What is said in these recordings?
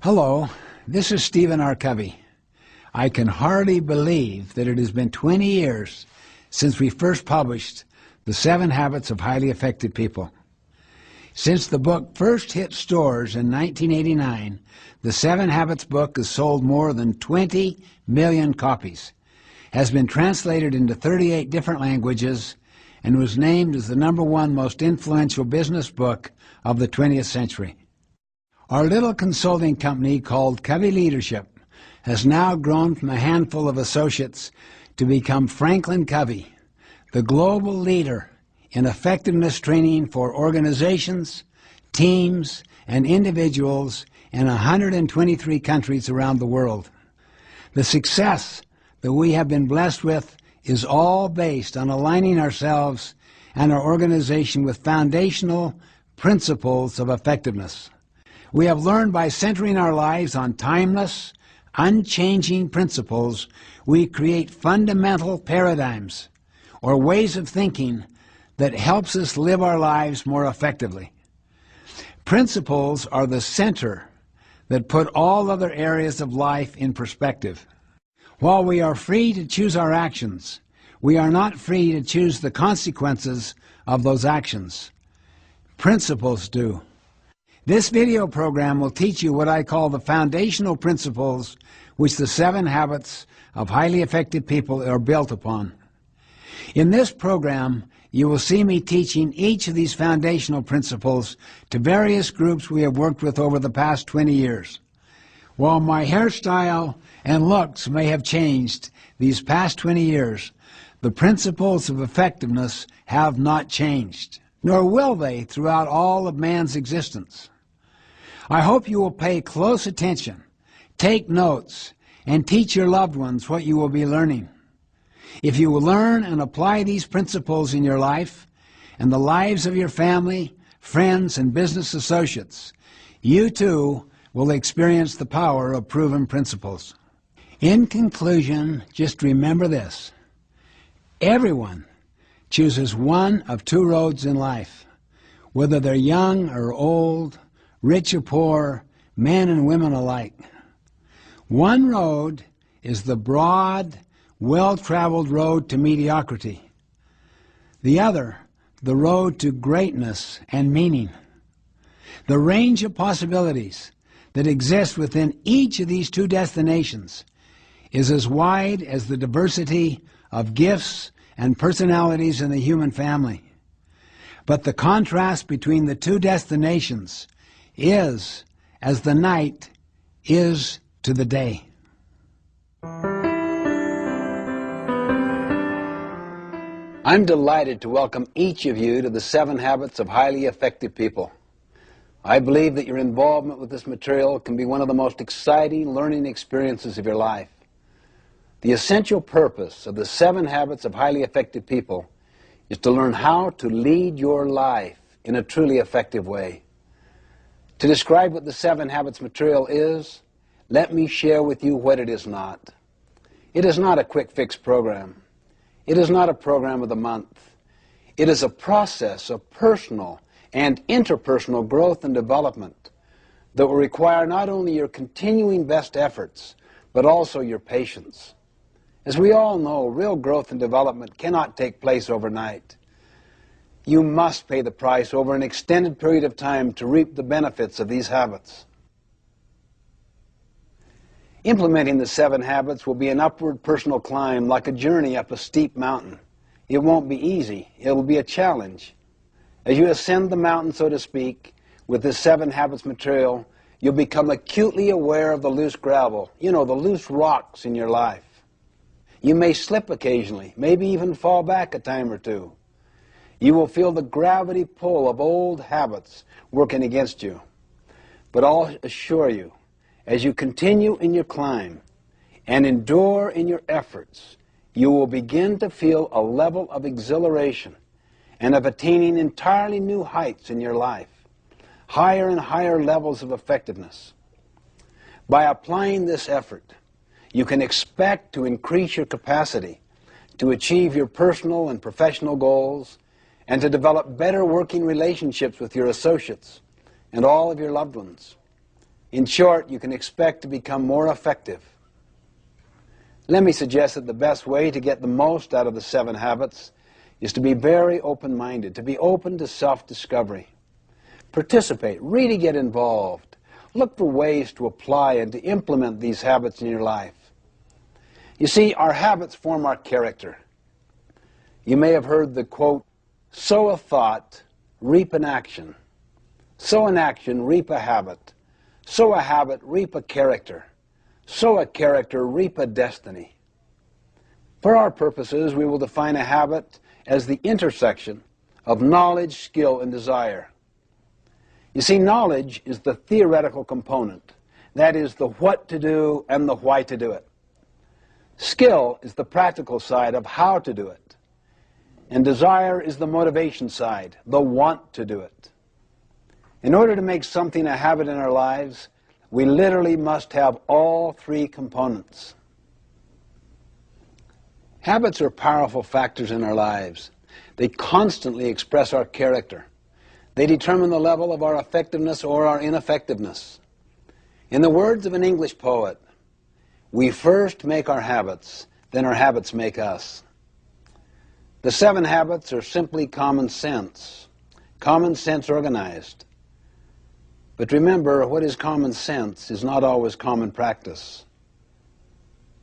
Hello, this is Stephen R. Covey. I can hardly believe that it has been 20 years since we first published The 7 Habits of Highly Effective People. Since the book first hit stores in 1989, the 7 Habits book has sold more than 20 million copies, has been translated into 38 different languages, and was named as the #1 most influential business book of the 20th century. Our little consulting company called Covey Leadership has now grown from a handful of associates to become Franklin Covey, the global leader in effectiveness training for organizations, teams, and individuals in 123 countries around the world. The success that we have been blessed with is all based on aligning ourselves and our organization with foundational principles of effectiveness. We have learned by centering our lives on timeless, unchanging principles, we create fundamental paradigms or ways of thinking that helps us live our lives more effectively. Principles are the center that put all other areas of life in perspective. While we are free to choose our actions, we are not free to choose the consequences of those actions. Principles do. This video program will teach you what I call the foundational principles which the 7 Habits of Highly Effective People are built upon. In this program, you will see me teaching each of these foundational principles to various groups we have worked with over the past 20 years. While my hairstyle and looks may have changed these past 20 years, the principles of effectiveness have not changed, nor will they throughout all of man's existence. I hope you will pay close attention, take notes, and teach your loved ones what you will be learning. If you will learn and apply these principles in your life and the lives of your family, friends, and business associates, you too will experience the power of proven principles. In conclusion, just remember this. Everyone chooses one of 2 roads in life, whether they're young or old, rich or poor, men and women alike. One road is the broad, well-traveled road to mediocrity. The other, the road to greatness and meaning. The range of possibilities that exist within each of these 2 destinations is as wide as the diversity of gifts and personalities in the human family. But the contrast between the 2 destinations is as the night is to the day. I'm delighted to welcome each of you to the 7 Habits of Highly Effective People. I believe that your involvement with this material can be one of the most exciting learning experiences of your life. The essential purpose of the 7 Habits of Highly Effective People is to learn how to lead your life in a truly effective way. To describe what the 7 Habits material is, let me share with you what it is not. It is not a quick fix program. It is not a program of the month. It is a process of personal and interpersonal growth and development that will require not only your continuing best efforts, but also your patience. As we all know, real growth and development cannot take place overnight. You must pay the price over an extended period of time to reap the benefits of these habits. Implementing the 7 habits will be an upward personal climb like a journey up a steep mountain. It won't be easy. It will be a challenge. As you ascend the mountain, so to speak, with this 7 habits material, you'll become acutely aware of the loose gravel, the loose rocks in your life. You may slip occasionally, maybe even fall back a time or 2. You will feel the gravity pull of old habits working against you. But I'll assure you, as you continue in your climb and endure in your efforts, you will begin to feel a level of exhilaration and of attaining entirely new heights in your life, higher and higher levels of effectiveness. By applying this effort, you can expect to increase your capacity to achieve your personal and professional goals and to develop better working relationships with your associates and all of your loved ones. In short, you can expect to become more effective. Let me suggest that the best way to get the most out of the 7 habits is to be very open-minded, to be open to self-discovery. Participate, really get involved. Look for ways to apply and to implement these habits in your life. You see, our habits form our character. You may have heard the quote, sow a thought, reap an action. Sow an action, reap a habit. Sow a habit, reap a character. Sow a character, reap a destiny. For our purposes, we will define a habit as the intersection of knowledge, skill, and desire. You see, knowledge is the theoretical component. That is the what to do and the why to do it. Skill is the practical side of how to do it. And desire is the motivation side, the want to do it. In order to make something a habit in our lives, we literally must have all 3 components. Habits are powerful factors in our lives. They constantly express our character. They determine the level of our effectiveness or our ineffectiveness. In the words of an English poet, we first make our habits, then our habits make us. The 7 habits are simply common sense organized. But remember, what is common sense is not always common practice.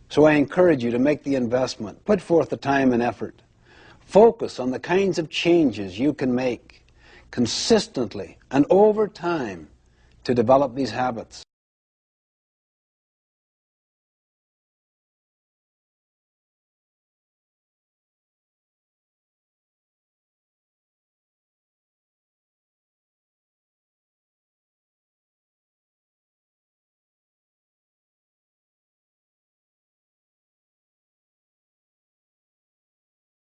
So I encourage you to make the investment, put forth the time and effort. Focus on the kinds of changes you can make consistently and over time to develop these habits.